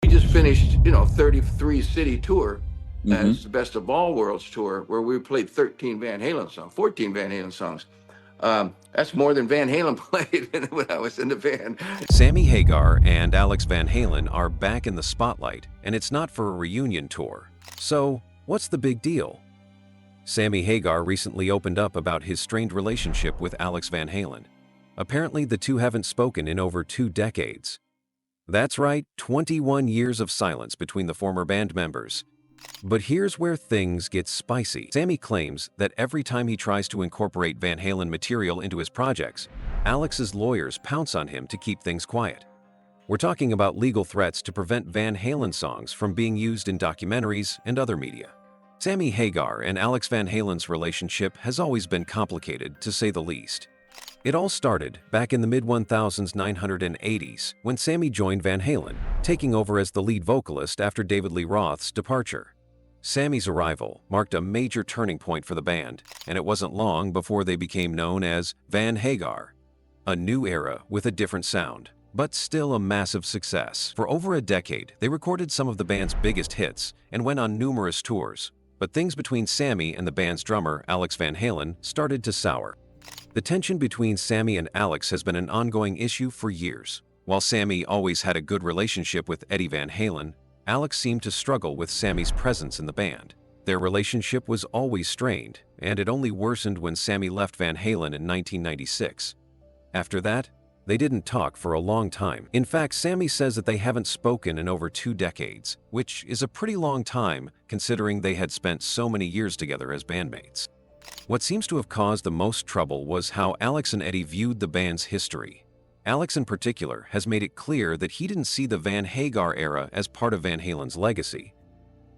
just finished, 33 city tour Hmm. as the Best of All Worlds tour, where we played 13 Van Halen songs, 14 Van Halen songs. That's more than Van Halen played when I was in the band. Sammy Hagar and Alex Van Halen are back in the spotlight, and it's not for a reunion tour. So, what's the big deal? Sammy Hagar recently opened up about his strained relationship with Alex Van Halen. Apparently, the two haven't spoken in over 2 decades. That's right, 21 years of silence between the former band members. But here's where things get spicy. Sammy claims that every time he tries to incorporate Van Halen material into his projects, Alex's lawyers pounce on him to keep things quiet. We're talking about legal threats to prevent Van Halen songs from being used in documentaries and other media. Sammy Hagar and Alex Van Halen's relationship has always been complicated, to say the least. It all started back in the mid-1980s when Sammy joined Van Halen, taking over as the lead vocalist after David Lee Roth's departure. Sammy's arrival marked a major turning point for the band, and it wasn't long before they became known as Van Hagar. A new era with a different sound, but still a massive success. For over a decade, they recorded some of the band's biggest hits and went on numerous tours. But things between Sammy and the band's drummer, Alex Van Halen, started to sour. The tension between Sammy and Alex has been an ongoing issue for years. While Sammy always had a good relationship with Eddie Van Halen, Alex seemed to struggle with Sammy's presence in the band. Their relationship was always strained, and it only worsened when Sammy left Van Halen in 1996. After that, they didn't talk for a long time. In fact, Sammy says that they haven't spoken in over 2 decades, which is a pretty long time considering they had spent so many years together as bandmates. What seems to have caused the most trouble was how Alex and Eddie viewed the band's history. Alex in particular has made it clear that he didn't see the Van Hagar era as part of Van Halen's legacy.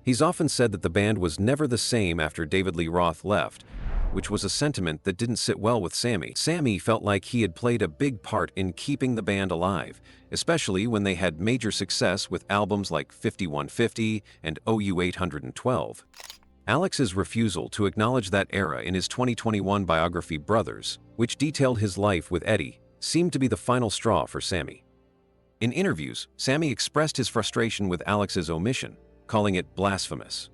He's often said that the band was never the same after David Lee Roth left, which was a sentiment that didn't sit well with Sammy. Sammy felt like he had played a big part in keeping the band alive, especially when they had major success with albums like 5150 and OU 812. Alex's refusal to acknowledge that era in his 2021 biography Brothers, which detailed his life with Eddie, seemed to be the final straw for Sammy. In interviews, Sammy expressed his frustration with Alex's omission, calling it blasphemous.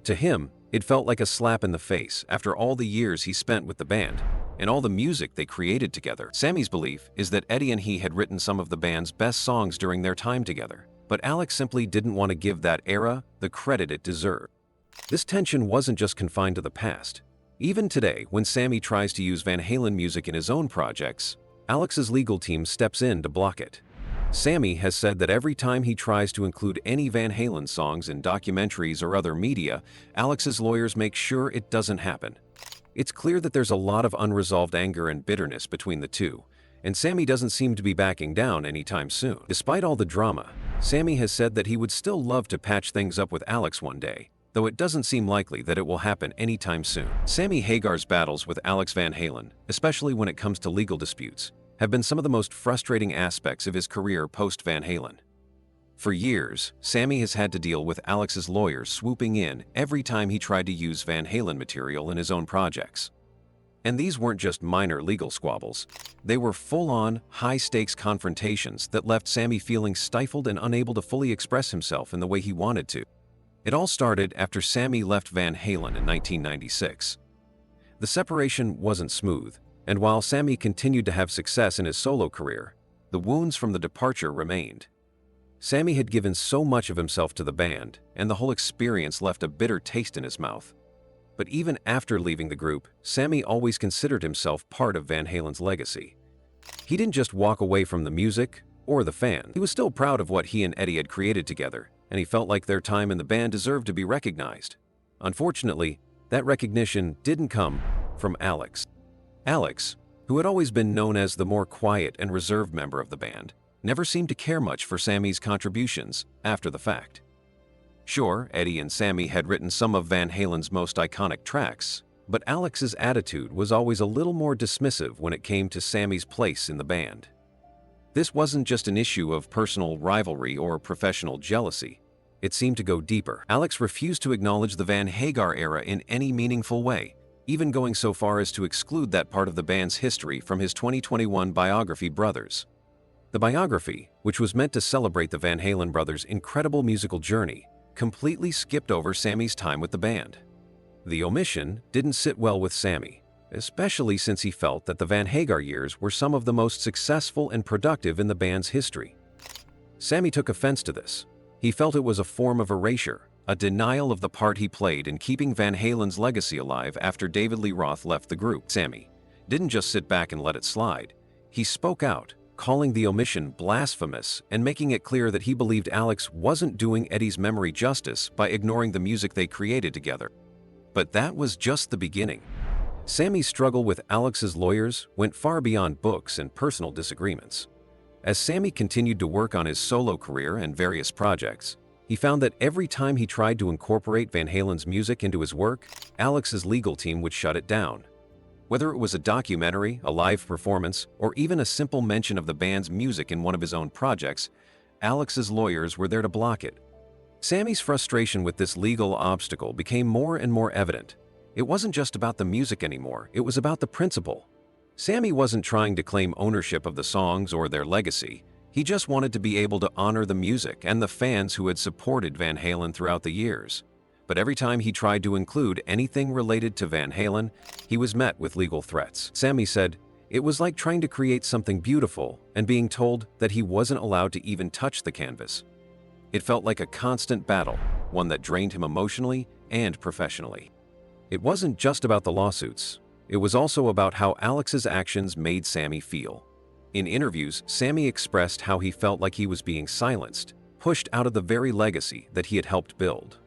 To him, it felt like a slap in the face after all the years he spent with the band and all the music they created together. Sammy's belief is that Eddie and he had written some of the band's best songs during their time together, but Alex simply didn't want to give that era the credit it deserved. This tension wasn't just confined to the past. Even today, when Sammy tries to use Van Halen music in his own projects, Alex's legal team steps in to block it. Sammy has said that every time he tries to include any Van Halen songs in documentaries or other media, Alex's lawyers make sure it doesn't happen. It's clear that there's a lot of unresolved anger and bitterness between the two, and Sammy doesn't seem to be backing down anytime soon. Despite all the drama, Sammy has said that he would still love to patch things up with Alex one day, though it doesn't seem likely that it will happen anytime soon. Sammy Hagar's battles with Alex Van Halen, especially when it comes to legal disputes, have been some of the most frustrating aspects of his career post-Van Halen. For years, Sammy has had to deal with Alex's lawyers swooping in every time he tried to use Van Halen material in his own projects. And these weren't just minor legal squabbles. They were full-on, high-stakes confrontations that left Sammy feeling stifled and unable to fully express himself in the way he wanted to. It all started after Sammy left Van Halen in 1996. The separation wasn't smooth, and while Sammy continued to have success in his solo career, the wounds from the departure remained. Sammy had given so much of himself to the band, and the whole experience left a bitter taste in his mouth. But even after leaving the group, Sammy always considered himself part of Van Halen's legacy. He didn't just walk away from the music or the fans. He was still proud of what he and Eddie had created together, and he felt like their time in the band deserved to be recognized. Unfortunately, that recognition didn't come from Alex. Alex, who had always been known as the more quiet and reserved member of the band, never seemed to care much for Sammy's contributions after the fact. Sure, Eddie and Sammy had written some of Van Halen's most iconic tracks, but Alex's attitude was always a little more dismissive when it came to Sammy's place in the band. This wasn't just an issue of personal rivalry or professional jealousy. It seemed to go deeper. Alex refused to acknowledge the Van Hagar era in any meaningful way, even going so far as to exclude that part of the band's history from his 2021 biography Brothers. The biography, which was meant to celebrate the Van Halen brothers' incredible musical journey, completely skipped over Sammy's time with the band. The omission didn't sit well with Sammy, especially since he felt that the Van Hagar years were some of the most successful and productive in the band's history. Sammy took offense to this. He felt it was a form of erasure, a denial of the part he played in keeping Van Halen's legacy alive after David Lee Roth left the group. Sammy didn't just sit back and let it slide. He spoke out, calling the omission blasphemous and making it clear that he believed Alex wasn't doing Eddie's memory justice by ignoring the music they created together. But that was just the beginning. Sammy's struggle with Alex's lawyers went far beyond books and personal disagreements. As Sammy continued to work on his solo career and various projects, he found that every time he tried to incorporate Van Halen's music into his work, Alex's legal team would shut it down. Whether it was a documentary, a live performance, or even a simple mention of the band's music in one of his own projects, Alex's lawyers were there to block it. Sammy's frustration with this legal obstacle became more and more evident. It wasn't just about the music anymore, it was about the principle. Sammy wasn't trying to claim ownership of the songs or their legacy. He just wanted to be able to honor the music and the fans who had supported Van Halen throughout the years. But every time he tried to include anything related to Van Halen, he was met with legal threats. Sammy said, "It was like trying to create something beautiful and being told that he wasn't allowed to even touch the canvas." It felt like a constant battle, one that drained him emotionally and professionally. It wasn't just about the lawsuits. It was also about how Alex's actions made Sammy feel. In interviews, Sammy expressed how he felt like he was being silenced, pushed out of the very legacy that he had helped build.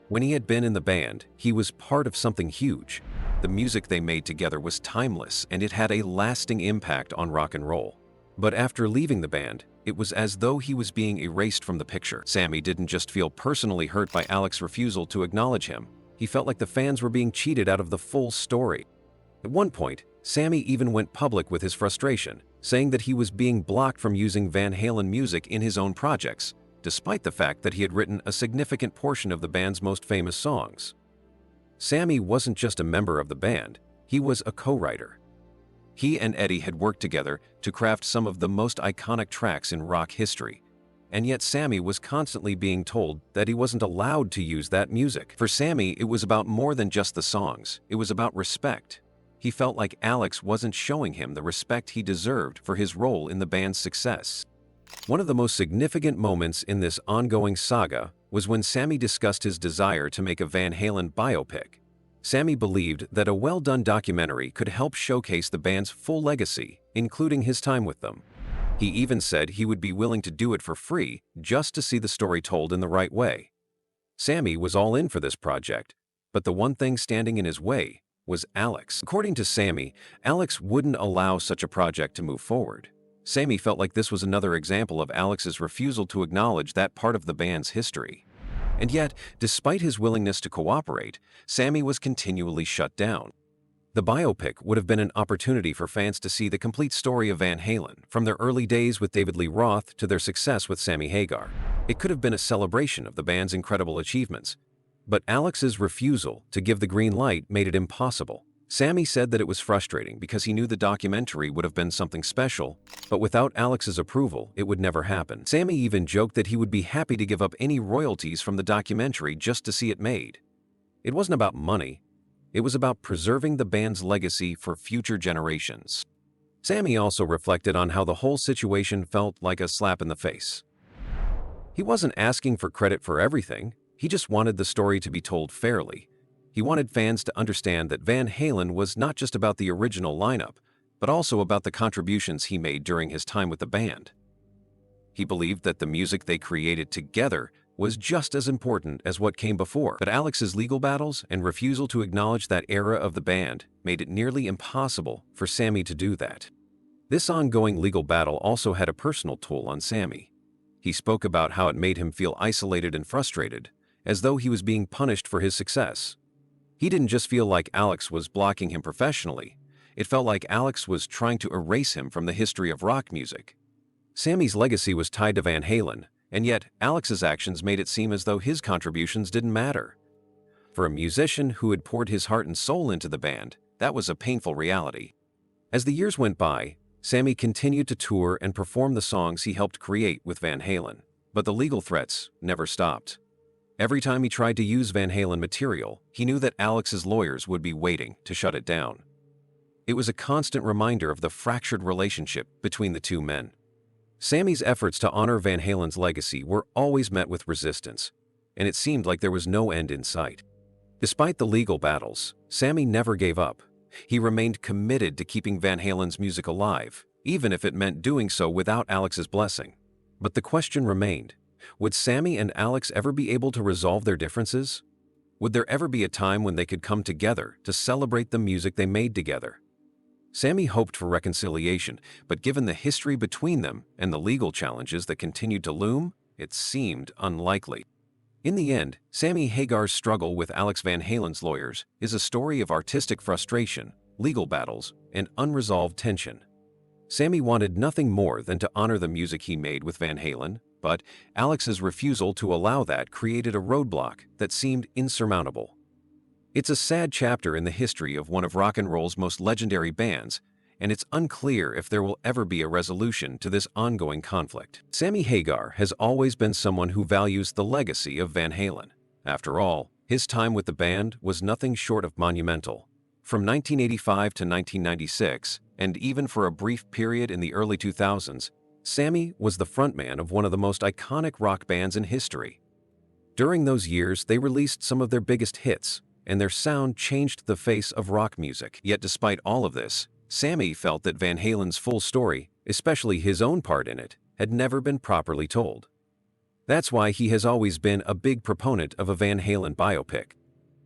When he had been in the band, he was part of something huge. The music they made together was timeless and it had a lasting impact on rock and roll. But after leaving the band, it was as though he was being erased from the picture. Sammy didn't just feel personally hurt by Alex's refusal to acknowledge him. He felt like the fans were being cheated out of the full story. At one point, Sammy even went public with his frustration, saying that he was being blocked from using Van Halen music in his own projects, despite the fact that he had written a significant portion of the band's most famous songs. Sammy wasn't just a member of the band, he was a co-writer. He and Eddie had worked together to craft some of the most iconic tracks in rock history, and yet Sammy was constantly being told that he wasn't allowed to use that music. For Sammy, it was about more than just the songs, it was about respect. He felt like Alex wasn't showing him the respect he deserved for his role in the band's success. One of the most significant moments in this ongoing saga was when Sammy discussed his desire to make a Van Halen biopic. Sammy believed that a well-done documentary could help showcase the band's full legacy, including his time with them. He even said he would be willing to do it for free just to see the story told in the right way. Sammy was all in for this project, but the one thing standing in his way was Alex. According to Sammy, Alex wouldn't allow such a project to move forward. Sammy felt like this was another example of Alex's refusal to acknowledge that part of the band's history. And yet, despite his willingness to cooperate, Sammy was continually shut down. The biopic would have been an opportunity for fans to see the complete story of Van Halen, from their early days with David Lee Roth to their success with Sammy Hagar. It could have been a celebration of the band's incredible achievements. But Alex's refusal to give the green light made it impossible. Sammy said that it was frustrating because he knew the documentary would have been something special, but without Alex's approval, it would never happen. Sammy even joked that he would be happy to give up any royalties from the documentary just to see it made. It wasn't about money. It was about preserving the band's legacy for future generations. Sammy also reflected on how the whole situation felt like a slap in the face. He wasn't asking for credit for everything. He just wanted the story to be told fairly. He wanted fans to understand that Van Halen was not just about the original lineup, but also about the contributions he made during his time with the band. He believed that the music they created together was just as important as what came before, but Alex's legal battles and refusal to acknowledge that era of the band made it nearly impossible for Sammy to do that. This ongoing legal battle also had a personal toll on Sammy. He spoke about how it made him feel isolated and frustrated, as though he was being punished for his success. He didn't just feel like Alex was blocking him professionally, it felt like Alex was trying to erase him from the history of rock music. Sammy's legacy was tied to Van Halen, and yet Alex's actions made it seem as though his contributions didn't matter. For a musician who had poured his heart and soul into the band, that was a painful reality. As the years went by, Sammy continued to tour and perform the songs he helped create with Van Halen, but the legal threats never stopped. Every time he tried to use Van Halen material, he knew that Alex's lawyers would be waiting to shut it down. It was a constant reminder of the fractured relationship between the two men. Sammy's efforts to honor Van Halen's legacy were always met with resistance, and it seemed like there was no end in sight. Despite the legal battles, Sammy never gave up. He remained committed to keeping Van Halen's music alive, even if it meant doing so without Alex's blessing. But the question remained, would Sammy and Alex ever be able to resolve their differences? Would there ever be a time when they could come together to celebrate the music they made together? Sammy hoped for reconciliation, but given the history between them and the legal challenges that continued to loom, it seemed unlikely. In the end, Sammy Hagar's struggle with Alex Van Halen's lawyers is a story of artistic frustration, legal battles, and unresolved tension. Sammy wanted nothing more than to honor the music he made with Van Halen, but Alex's refusal to allow that created a roadblock that seemed insurmountable. It's a sad chapter in the history of one of rock and roll's most legendary bands, and it's unclear if there will ever be a resolution to this ongoing conflict. Sammy Hagar has always been someone who values the legacy of Van Halen. After all, his time with the band was nothing short of monumental. From 1985 to 1996, and even for a brief period in the early 2000s, Sammy was the frontman of one of the most iconic rock bands in history. During those years, they released some of their biggest hits, and their sound changed the face of rock music. Yet despite all of this, Sammy felt that Van Halen's full story, especially his own part in it, had never been properly told. That's why he has always been a big proponent of a Van Halen biopic.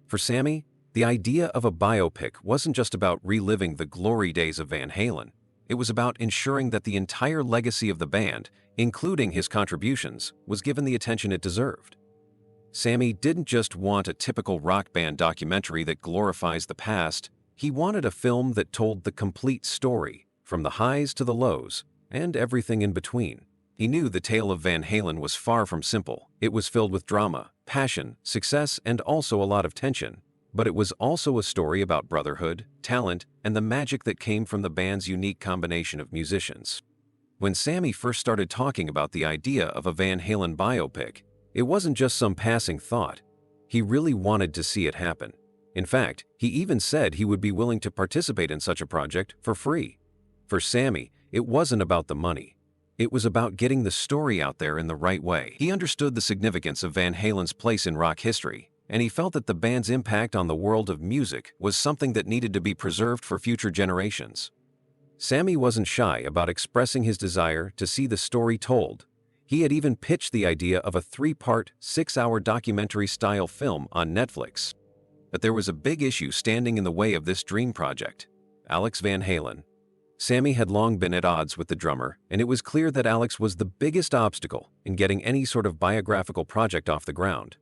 For Sammy, the idea of a biopic wasn't just about reliving the glory days of Van Halen. It was about ensuring that the entire legacy of the band, including his contributions, was given the attention it deserved. Sammy didn't just want a typical rock band documentary that glorifies the past. He wanted a film that told the complete story, from the highs to the lows, and everything in between. He knew the tale of Van Halen was far from simple. It was filled with drama, passion, success, and also a lot of tension. But it was also a story about brotherhood, talent, and the magic that came from the band's unique combination of musicians. When Sammy first started talking about the idea of a Van Halen biopic, it wasn't just some passing thought. He really wanted to see it happen. In fact, he even said he would be willing to participate in such a project for free. For Sammy, it wasn't about the money. It was about getting the story out there in the right way. He understood the significance of Van Halen's place in rock history, and he felt that the band's impact on the world of music was something that needed to be preserved for future generations. Sammy wasn't shy about expressing his desire to see the story told. He had even pitched the idea of a 3-part, 6-hour documentary-style film on Netflix. But there was a big issue standing in the way of this dream project: Alex Van Halen. Sammy had long been at odds with the drummer, and it was clear that Alex was the biggest obstacle in getting any sort of biographical project off the ground.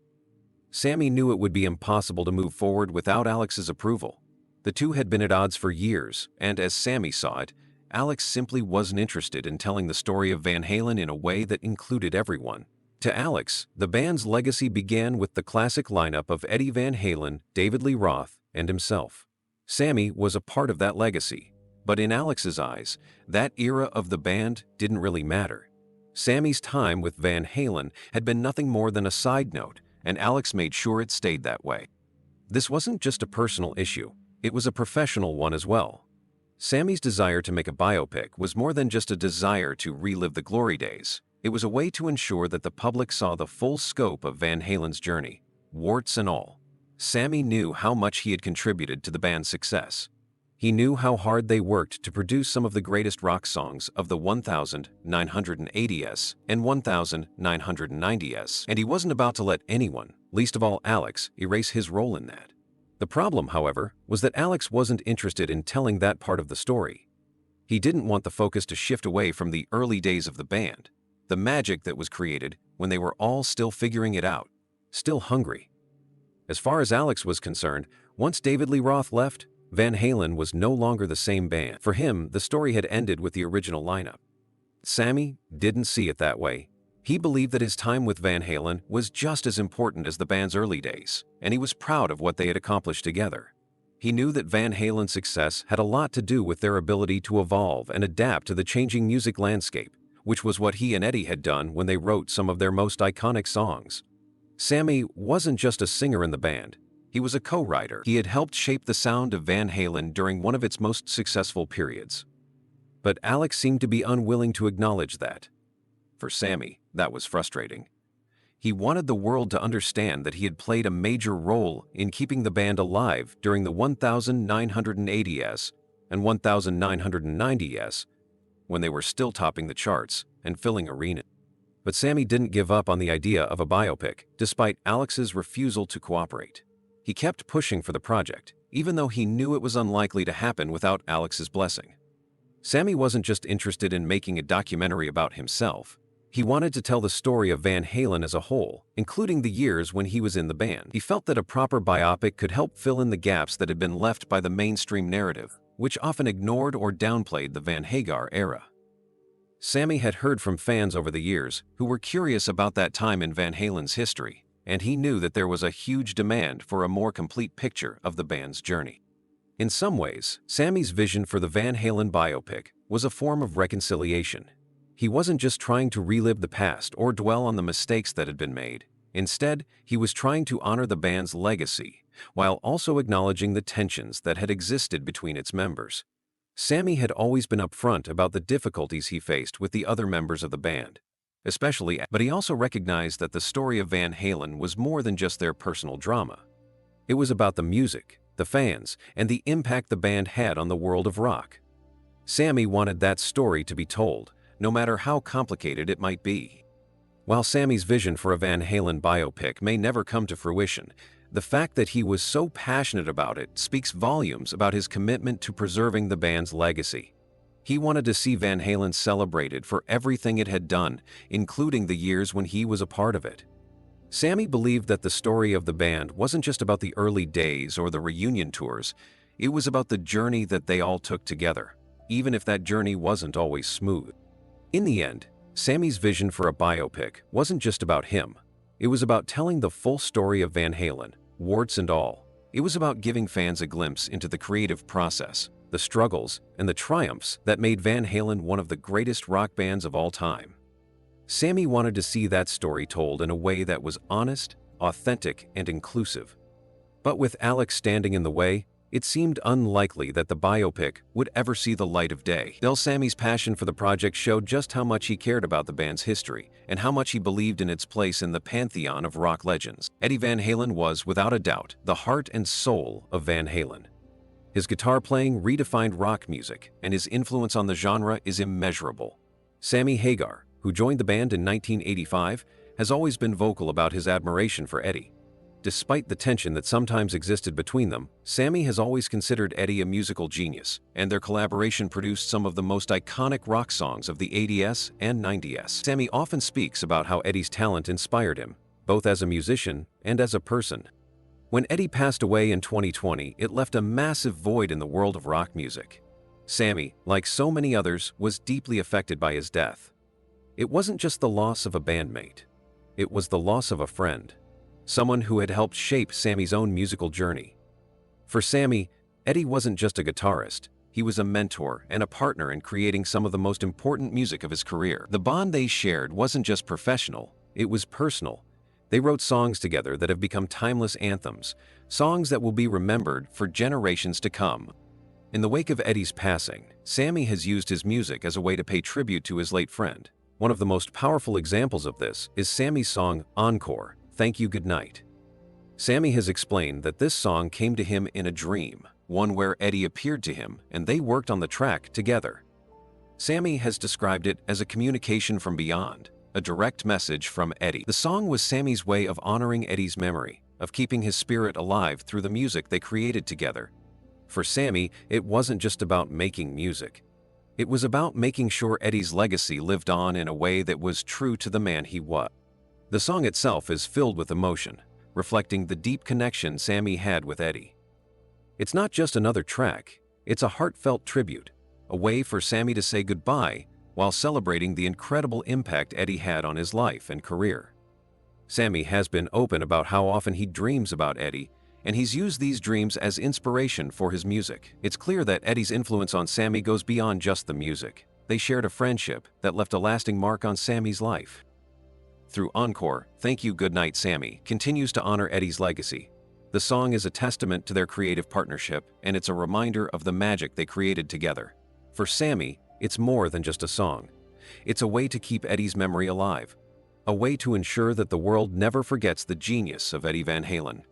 Sammy knew it would be impossible to move forward without Alex's approval. The two had been at odds for years, and as Sammy saw it, Alex simply wasn't interested in telling the story of Van Halen in a way that included everyone. To Alex, the band's legacy began with the classic lineup of Eddie Van Halen, David Lee Roth, and himself. Sammy was a part of that legacy, but in Alex's eyes, that era of the band didn't really matter. Sammy's time with Van Halen had been nothing more than a side note, and Alex made sure it stayed that way. This wasn't just a personal issue, it was a professional one as well. Sammy's desire to make a biopic was more than just a desire to relive the glory days. It was a way to ensure that the public saw the full scope of Van Halen's journey, warts and all. Sammy knew how much he had contributed to the band's success. He knew how hard they worked to produce some of the greatest rock songs of the 1980s and 1990s, and he wasn't about to let anyone, least of all Alex, erase his role in that. The problem, however, was that Alex wasn't interested in telling that part of the story. He didn't want the focus to shift away from the early days of the band, the magic that was created when they were all still figuring it out, still hungry. As far as Alex was concerned, once David Lee Roth left, Van Halen was no longer the same band. For him, the story had ended with the original lineup. Sammy didn't see it that way. He believed that his time with Van Halen was just as important as the band's early days, and he was proud of what they had accomplished together. He knew that Van Halen's success had a lot to do with their ability to evolve and adapt to the changing music landscape, which was what he and Eddie had done when they wrote some of their most iconic songs. Sammy wasn't just a singer in the band, he was a co-writer. He had helped shape the sound of Van Halen during one of its most successful periods. But Alex seemed to be unwilling to acknowledge that. For Sammy, that was frustrating. He wanted the world to understand that he had played a major role in keeping the band alive during the 1980s and 1990s, when they were still topping the charts and filling arenas. But Sammy didn't give up on the idea of a biopic, despite Alex's refusal to cooperate. He kept pushing for the project, even though he knew it was unlikely to happen without Alex's blessing. Sammy wasn't just interested in making a documentary about himself. He wanted to tell the story of Van Halen as a whole, including the years when he was in the band. He felt that a proper biopic could help fill in the gaps that had been left by the mainstream narrative, which often ignored or downplayed the Van Hagar era. Sammy had heard from fans over the years who were curious about that time in Van Halen's history, and he knew that there was a huge demand for a more complete picture of the band's journey. In some ways, Sammy's vision for the Van Halen biopic was a form of reconciliation. He wasn't just trying to relive the past or dwell on the mistakes that had been made. Instead, he was trying to honor the band's legacy, while also acknowledging the tensions that had existed between its members. Sammy had always been upfront about the difficulties he faced with the other members of the band, but he also recognized that the story of Van Halen was more than just their personal drama. It was about the music, the fans, and the impact the band had on the world of rock. Sammy wanted that story to be told, no matter how complicated it might be. While Sammy's vision for a Van Halen biopic may never come to fruition, the fact that he was so passionate about it speaks volumes about his commitment to preserving the band's legacy. He wanted to see Van Halen celebrated for everything it had done, including the years when he was a part of it. Sammy believed that the story of the band wasn't just about the early days or the reunion tours, it was about the journey that they all took together, even if that journey wasn't always smooth. In the end, Sammy's vision for a biopic wasn't just about him. It was about telling the full story of Van Halen, warts and all. It was about giving fans a glimpse into the creative process, the struggles, and the triumphs that made Van Halen one of the greatest rock bands of all time. Sammy wanted to see that story told in a way that was honest, authentic, and inclusive. But with Alex standing in the way, it seemed unlikely that the biopic would ever see the light of day. Still, Sammy's passion for the project showed just how much he cared about the band's history and how much he believed in its place in the pantheon of rock legends. Eddie Van Halen was, without a doubt, the heart and soul of Van Halen. His guitar playing redefined rock music, and his influence on the genre is immeasurable. Sammy Hagar, who joined the band in 1985, has always been vocal about his admiration for Eddie. Despite the tension that sometimes existed between them, Sammy has always considered Eddie a musical genius, and their collaboration produced some of the most iconic rock songs of the 80s and 90s. Sammy often speaks about how Eddie's talent inspired him, both as a musician and as a person. When Eddie passed away in 2020, it left a massive void in the world of rock music. Sammy, like so many others, was deeply affected by his death. It wasn't just the loss of a bandmate. It was the loss of a friend. Someone who had helped shape Sammy's own musical journey. For Sammy, Eddie wasn't just a guitarist, he was a mentor and a partner in creating some of the most important music of his career. The bond they shared wasn't just professional, it was personal. They wrote songs together that have become timeless anthems, songs that will be remembered for generations to come. In the wake of Eddie's passing, Sammy has used his music as a way to pay tribute to his late friend. One of the most powerful examples of this is Sammy's song, Encore, Thank You Goodnight. Sammy has explained that this song came to him in a dream, one where Eddie appeared to him and they worked on the track together. Sammy has described it as a communication from beyond, a direct message from Eddie. The song was Sammy's way of honoring Eddie's memory, of keeping his spirit alive through the music they created together. For Sammy, it wasn't just about making music. It was about making sure Eddie's legacy lived on in a way that was true to the man he was. The song itself is filled with emotion, reflecting the deep connection Sammy had with Eddie. It's not just another track, it's a heartfelt tribute, a way for Sammy to say goodbye while celebrating the incredible impact Eddie had on his life and career. Sammy has been open about how often he dreams about Eddie, and he's used these dreams as inspiration for his music. It's clear that Eddie's influence on Sammy goes beyond just the music. They shared a friendship that left a lasting mark on Sammy's life. Through Encore, Thank You Goodnight Sammy continues to honor Eddie's legacy. The song is a testament to their creative partnership, and it's a reminder of the magic they created together. For Sammy, it's more than just a song. It's a way to keep Eddie's memory alive, a way to ensure that the world never forgets the genius of Eddie Van Halen.